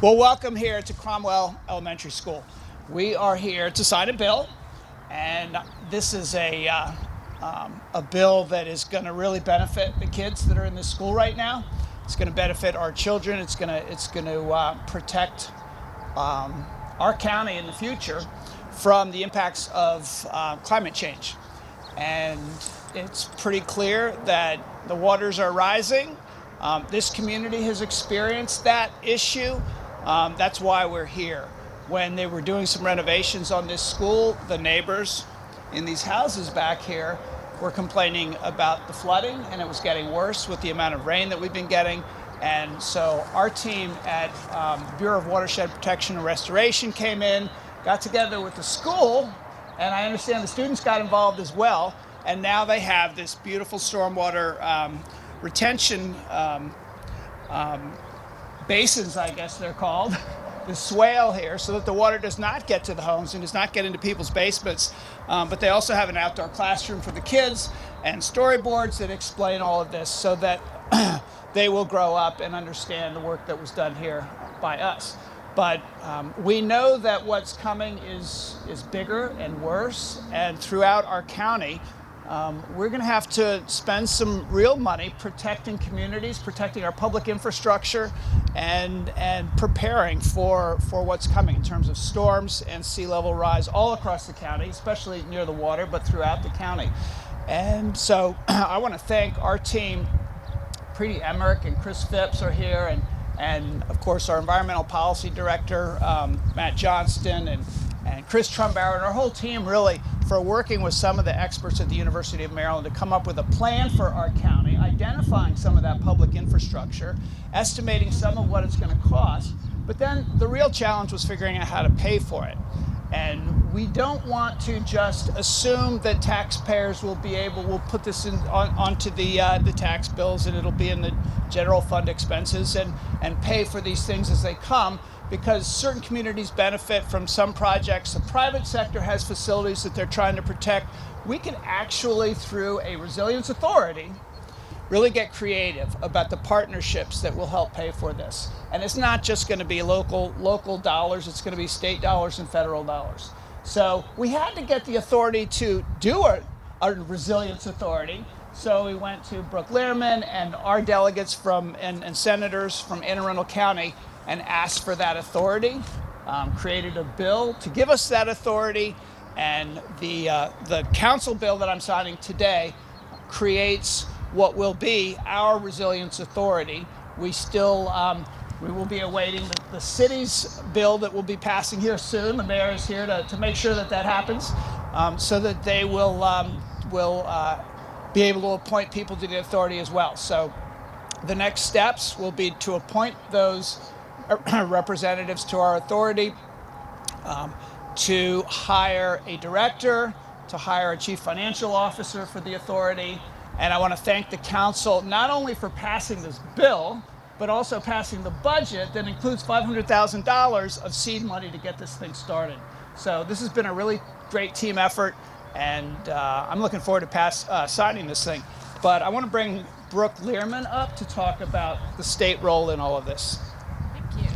Well, welcome here to Cromwell Elementary School. We are here to sign a bill, and this is a bill that is going to really benefit the kids that are in this school right now. It's going to benefit our children. It's going to protect our county in the future from the impacts of climate change. And it's pretty clear that the waters are rising. This community has experienced that issue. That's why we're here. When they were doing some renovations on this school, the neighbors in these houses back here were complaining about the flooding, and it was getting worse with the amount of rain that we've been getting. And so our team at Bureau of Watershed Protection and Restoration came in, got together with the school, and I understand the students got involved as well. And now they have this beautiful stormwater retention basins, I guess they're called, the swale here, so that the water does not get to the homes and does not get into people's basements. But they also have an outdoor classroom for the kids and storyboards that explain all of this so that they will grow up and understand the work that was done here by us. But we know that what's coming is bigger and worse, and throughout our county, we're going to have to spend some real money protecting communities, protecting our public infrastructure, and preparing for what's coming in terms of storms and sea level rise all across the county, especially near the water, but throughout the county. And so I want to thank our team. Preeti Emmerich and Chris Phipps are here, and of course our environmental policy director, Matt Johnston, and Chris Trumbauer, and our whole team really for working with some of the experts at the University of Maryland to come up with a plan for our county, identifying some of that public infrastructure, estimating some of what it's going to cost, but then the real challenge was figuring out how to pay for it. And we don't want to just assume that taxpayers will put this onto the tax bills, and it'll be in the general fund expenses and pay for these things as they come, because certain communities benefit from some projects. The private sector has facilities that they're trying to protect. We can actually, through a resilience authority, really get creative about the partnerships that will help pay for this. And it's not just going to be local dollars, it's going to be state dollars and federal dollars. So we had to get the authority to do a resilience authority. So we went to Brooke Lehrman and our delegates and senators from Anne Arundel County and asked for that authority, created a bill to give us that authority, and the council bill that I'm signing today creates what will be our resilience authority. We will be awaiting the city's bill that will be passing here soon. The mayor is here to make sure that happens, so that they will be able to appoint people to the authority as well. So the next steps will be to appoint those representatives to our authority, to hire a director, to hire a chief financial officer for the authority. And I want to thank the council not only for passing this bill, but also passing the budget that includes $500,000 of seed money to get this thing started. So this has been a really great team effort, and I'm looking forward to signing this thing. But I want to bring Brooke Lehrman up to talk about the state role in all of this. Thank you.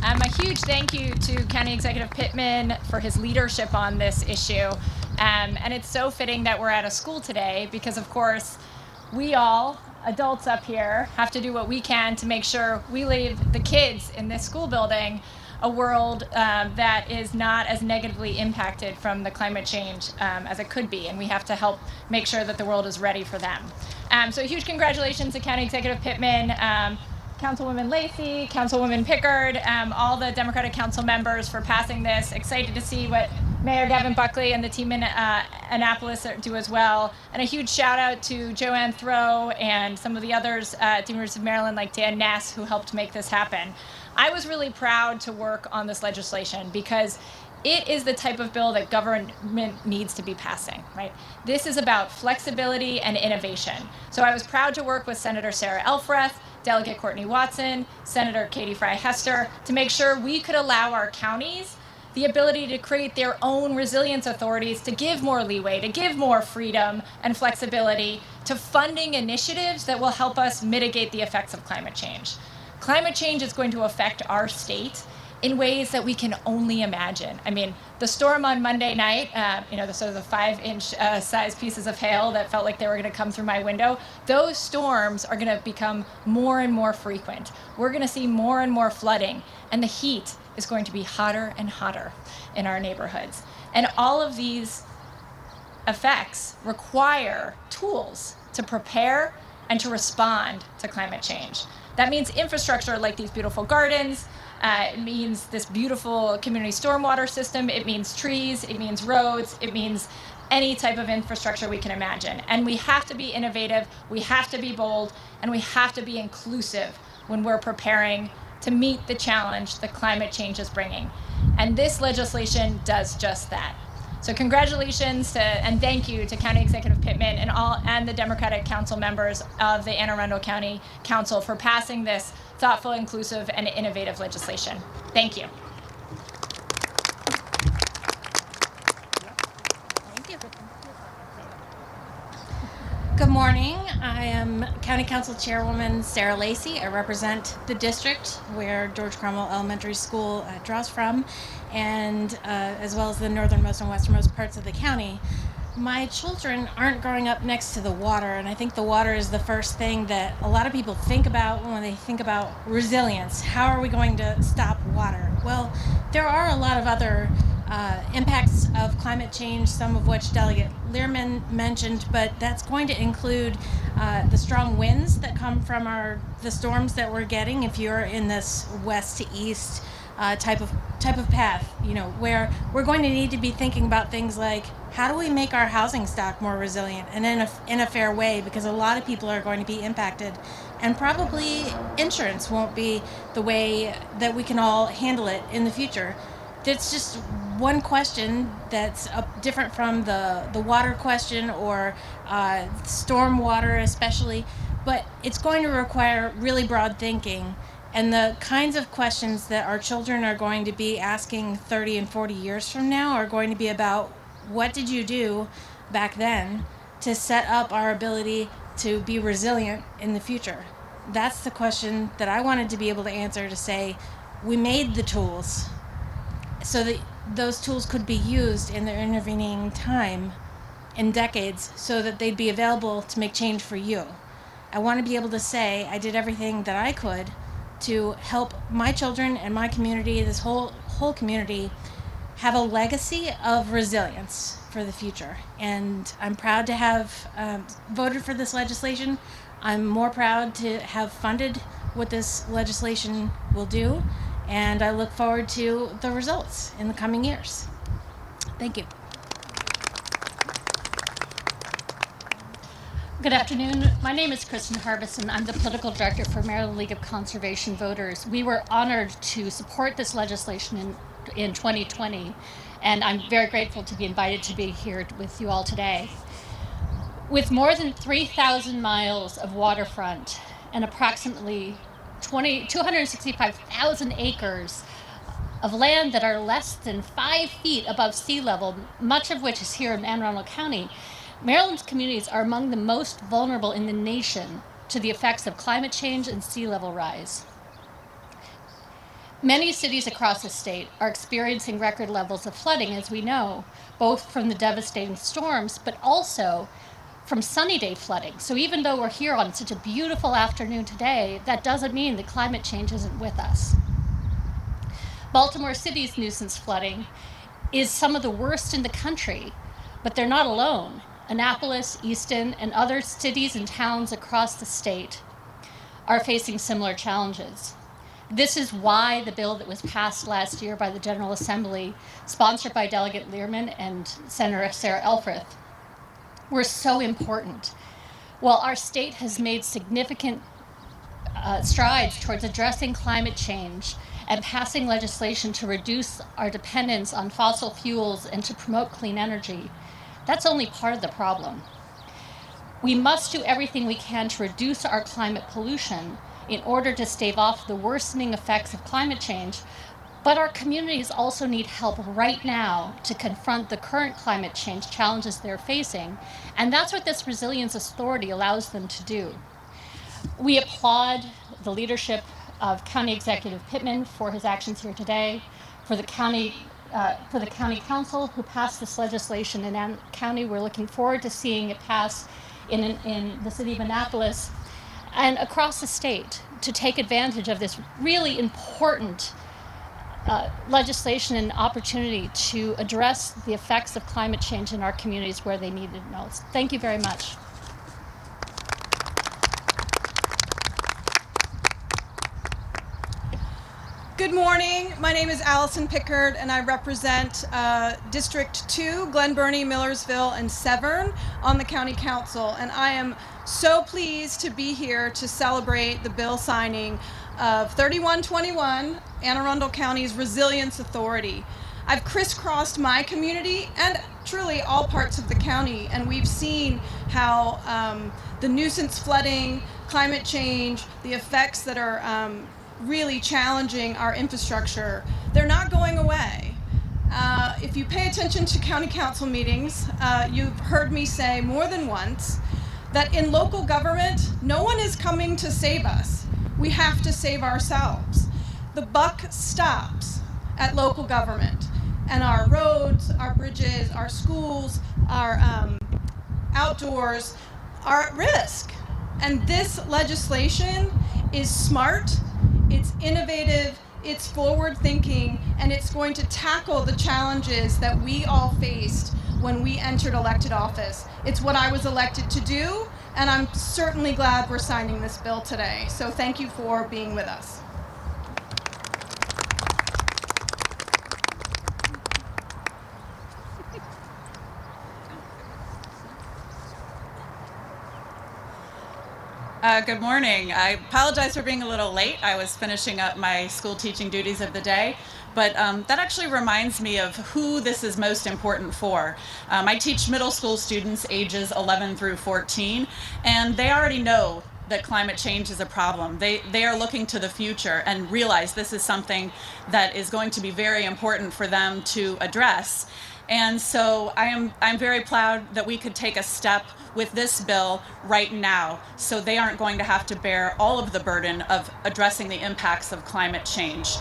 A huge thank you to County Executive Pittman for his leadership on this issue. And it's so fitting that we're at a school today because, of course, we all, adults up here, have to do what we can to make sure we leave the kids in this school building a world that is not as negatively impacted from the climate change as it could be. And we have to help make sure that the world is ready for them. So a huge congratulations to County Executive Pittman, Councilwoman Lacey, Councilwoman Pickard, all the Democratic council members for passing this. Excited to see what Mayor Gavin Buckley and the team in Annapolis do as well. And a huge shout out to Joanne Throw and some of the others at the University of Maryland like Dan Ness who helped make this happen. I was really proud to work on this legislation because it is the type of bill that government needs to be passing, right? This is about flexibility and innovation. So I was proud to work with Senator Sarah Elfreth, Delegate Courtney Watson, Senator Katie Fry Hester to make sure we could allow our counties the ability to create their own resilience authorities, to give more leeway, to give more freedom and flexibility, to funding initiatives that will help us mitigate the effects of climate change. Climate change is going to affect our state in ways that we can only imagine. I mean, the storm on Monday night, the 5-inch size pieces of hail that felt like they were going to come through my window, those storms are going to become more and more frequent. We're going to see more and more flooding, and the heat is going to be hotter and hotter in our neighborhoods. And all of these effects require tools to prepare and to respond to climate change. That means infrastructure like these beautiful gardens. It means this beautiful community stormwater system. It means trees. It means roads. It means any type of infrastructure we can imagine. And we have to be innovative. We have to be bold. And we have to be inclusive when we're preparing to meet the challenge that climate change is bringing. And this legislation does just that. So congratulations and thank you to County Executive Pittman and the Democratic Council members of the Anne Arundel County Council for passing this thoughtful, inclusive, and innovative legislation. Thank you. Thank you. Good morning. I am County Council Chairwoman Sarah Lacey. I represent the district where George Cromwell Elementary School draws from, and as well as the northernmost and westernmost parts of the county. My children aren't growing up next to the water, and I think the water is the first thing that a lot of people think about when they think about resilience. How are we going to stop water? Well, there are a lot of other impacts of climate change, some of which Delegate Learman mentioned, but that's going to include the strong winds that come from the storms that we're getting. If you're in this west to east type of path, where we're going to need to be thinking about things like, how do we make our housing stock more resilient and in a fair way, because a lot of people are going to be impacted, and probably insurance won't be the way that we can all handle it in the future. That's just one question that's different from the water question or storm water especially, but it's going to require really broad thinking. And the kinds of questions that our children are going to be asking 30 and 40 years from now are going to be about, what did you do back then to set up our ability to be resilient in the future? That's the question that I wanted to be able to answer, to say, we made the tools so that those tools could be used in the intervening time in decades so that they'd be available to make change for you. I want to be able to say I did everything that I could to help my children and my community, this whole community, have a legacy of resilience for the future. And I'm proud to have voted for this legislation. I'm more proud to have funded what this legislation will do, and I look forward to the results in the coming years. Thank you. Good afternoon. My name is Kristen Harbison. I'm the Political Director for Maryland League of Conservation Voters. We were honored to support this legislation in 2020, and I'm very grateful to be invited to be here with you all today. With more than 3,000 miles of waterfront and approximately 265,000 acres of land that are less than 5 feet above sea level, much of which is here in Anne Arundel County, Maryland's communities are among the most vulnerable in the nation to the effects of climate change and sea level rise. Many cities across the state are experiencing record levels of flooding, as we know, both from the devastating storms, but also from sunny day flooding. So even though we're here on such a beautiful afternoon today, that doesn't mean that climate change isn't with us. Baltimore City's nuisance flooding is some of the worst in the country, but they're not alone. Annapolis, Easton, and other cities and towns across the state are facing similar challenges. This is why the bill that was passed last year by the General Assembly, sponsored by Delegate Learman and Senator Sarah Elfreth, were so important. While our state has made significant strides towards addressing climate change and passing legislation to reduce our dependence on fossil fuels and to promote clean energy, that's only part of the problem. We must do everything we can to reduce our climate pollution in order to stave off the worsening effects of climate change, But our communities also need help right now to confront the current climate change challenges they're facing, and that's what this Resilience Authority allows them to do. We applaud the leadership of County Executive Pittman for his actions here today, for the County Council who passed this legislation in Anne County. We're looking forward to seeing it pass in the city of Annapolis and across the state to take advantage of this really important legislation and opportunity to address the effects of climate change in our communities where they need it most. Thank you very much. Good morning. My name is Allison Pickard, and I represent District 2, Glen Burnie, Millersville, and Severn on the County Council. And I am so pleased to be here to celebrate the bill signing of 3121, Anne Arundel County's Resilience Authority. I've crisscrossed my community and truly all parts of the county, and we've seen how the nuisance flooding, climate change, the effects that are really challenging our infrastructure, they're not going away. If you pay attention to county council meetings, you've heard me say more than once that in local government, no one is coming to save us. We have to save ourselves. The buck stops at local government, and our roads, our bridges, our schools, our outdoors are at risk. And this legislation is smart, it's innovative, it's forward-thinking, and it's going to tackle the challenges that we all faced when we entered elected office. It's what I was elected to do, and I'm certainly glad we're signing this bill today. So thank you for being with us. Good morning. I apologize for being a little late. I was finishing up my school teaching duties of the day, but that actually reminds me of who this is most important for. I teach middle school students ages 11 through 14, and they already know that climate change is a problem. They are looking to the future and realize this is something that is going to be very important for them to address. And so I'm very proud that we could take a step with this bill right now, so they aren't going to have to bear all of the burden of addressing the impacts of climate change.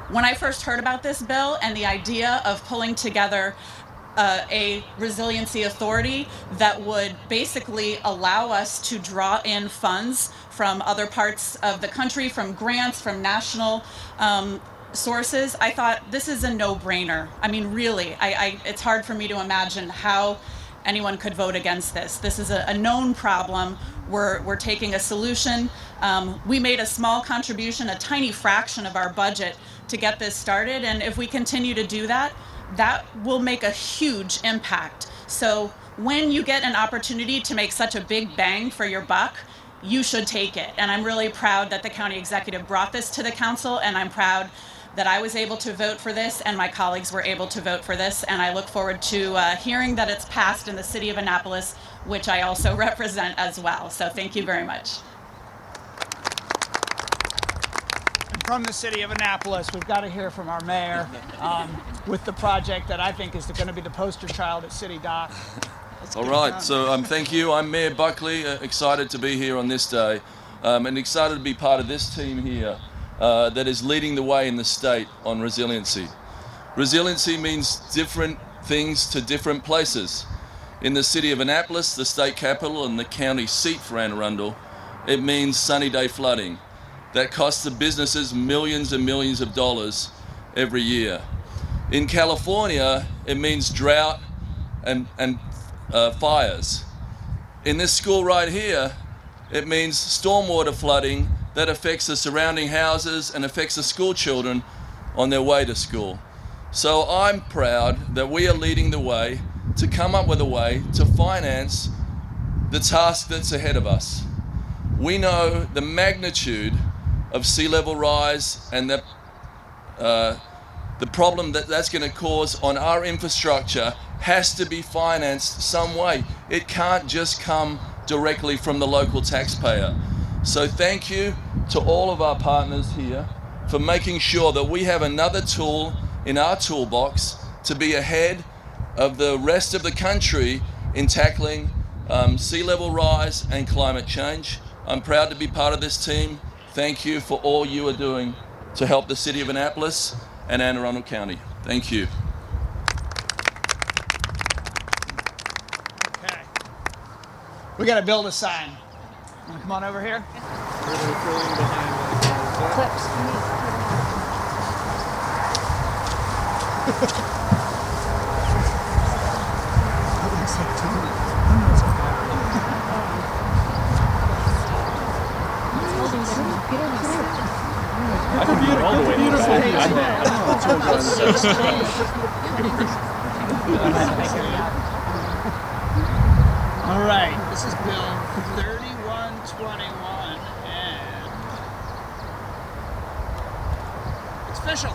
When I first heard about this bill and the idea of pulling together a resiliency authority that would basically allow us to draw in funds from other parts of the country, from grants, from national sources, I thought this is a no-brainer. I mean, really, it's hard for me to imagine how anyone could vote against this. This is a known problem. We're taking a solution. We made a small contribution, a tiny fraction of our budget to get this started, and if we continue to do that, that will make a huge impact. So when you get an opportunity to make such a big bang for your buck, you should take it. And I'm really proud that the county executive brought this to the council, and I'm proud that I was able to vote for this and my colleagues were able to vote for this, and I look forward to hearing that it's passed in the city of Annapolis, which I also represent as well. So thank you very much. And from the city of Annapolis, we've got to hear from our mayor with the project that I think is going to be the poster child at City Dock. All right, so thank you. I'm Mayor Buckley, excited to be here on this day, and excited to be part of this team here that is leading the way in the state on resiliency. Resiliency means different things to different places. In the city of Annapolis, the state capital and the county seat for Anne Arundel, it means sunny day flooding. That costs the businesses millions and millions of dollars every year. In California, it means drought and fires. In this school right here, it means stormwater flooding that affects the surrounding houses and affects the school children on their way to school. So I'm proud that we are leading the way to come up with a way to finance the task that's ahead of us. We know the magnitude of sea level rise and the problem that that's going to cause on our infrastructure has to be financed some way. It can't just come directly from the local taxpayer. So thank you to all of our partners here for making sure that we have another tool in our toolbox to be ahead of the rest of the country in tackling sea level rise and climate change. I'm proud to be part of this team. Thank you for all you are doing to help the city of Annapolis and Anne Arundel County. Thank you. Okay. We got to build a sign. Want to come on over here? All right, this is Bill 3121, and it's official.